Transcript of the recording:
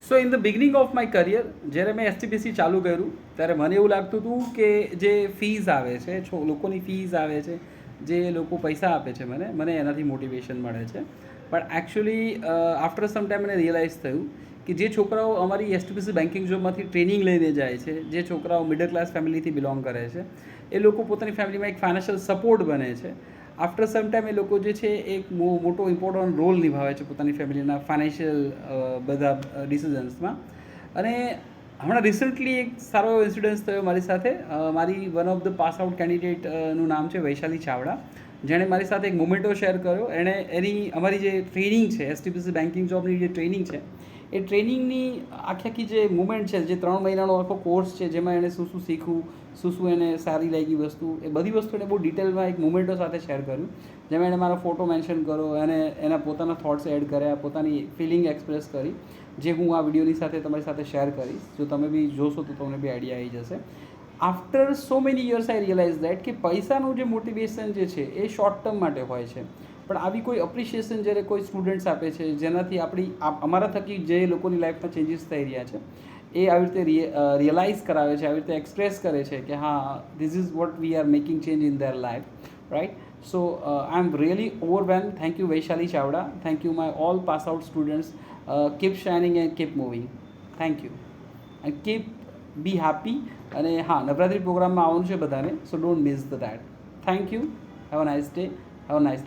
So in the beginning of my career જ્યારે મેં એસટીપીસી ચાલુ કર્યું ત્યારે મને એવું લાગતું હતું કે જે ફીઝ આવે છે લોકોની ફીઝ આવે છે, જે લોકો પૈસા આપે છે મને એનાથી મોટિવેશન મળે છે. પણ એકચ્યુઅલી આફ્ટર સમ ટાઈમ મને રિયલાઇઝ થયું કે જે છોકરાઓ અમારી એસટીપીસી બેન્કિંગ જોબમાંથી ટ્રેનિંગ લઈને જાય છે, જે છોકરાઓ મિડલ ક્લાસ ફેમિલીથી બિલોંગ કરે છે, એ લોકો પોતાની ફેમિલીમાં એક ફાઇનાન્શિયલ સપોર્ટ બને છે. આફ્ટર સમ ટાઈમ એ લોકો જે છે એક મોટો ઇમ્પોર્ટન્ટ રોલ નિભાવે છે પોતાની ફેમિલીના ફાઇનાન્શિયલ બધા ડિસિઝન્સમાં. અને હમણાં રિસન્ટલી એક સારો એવો ઇન્સિડન્સ થયો મારી સાથે. મારી one of the pass out કેન્ડિડેટનું નામ છે વૈશાલી ચાવડા, જેણે મારી સાથે એક મોમેન્ટો શેર કર્યો. એણે અમારી જે ટ્રેનિંગ છે, એસટીપીસી બેન્કિંગ જોબની જે ટ્રેનિંગ છે, એ ટ્રેનિંગની આખી જે મુમેન્ટ છે, જે 3 મહિનાનો આખો કોર્સ છે, જેમાં એણે શું શીખવું, શું એને સારી લાગી વસ્તુ, એ બધી વસ્તુ એને બહુ ડિટેલમાં એક મુમેન્ટો સાથે શેર કર્યું. જેમાં એણે મારો ફોટો મેન્શન કર્યો, અને એના પોતાના થોટ્સ એડ કર્યા, પોતાની ફિલિંગ એક્સપ્રેસ કરી, જે હું આ વિડીયોની સાથે તમારી સાથે શેર કરીશ. જો તમે બી જોશો તો તમને બી આઈડિયા આવી જશે. After so many years I realise that કે પૈસાનું જે મોટિવેશન જે છે એ શોર્ટ ટર્મ માટે હોય છે, પણ આવી કોઈ અપ્રિશિએશન જ્યારે કોઈ સ્ટુડન્ટ્સ આપે છે, જેનાથી અમારા થકી જે લોકોની લાઈફમાં ચેન્જીસ થઈ રહ્યા છે, એ આવી રીતે રિયલાઇઝ કરાવે છે, આવી રીતે એક્સપ્રેસ કરે છે કે હા, this is what we are making change in their life, right? So I am really overwhelm. Thank you Vaishali Chavda. Thank you my all pass out students. Keep shining and keep moving. Thank you and keep B happy. અને હા, નવરાત્રિ પ્રોગ્રામમાં આવવાનું છે બધાને, સો don't miss the that. Thank you. Have a nice day. Have a nice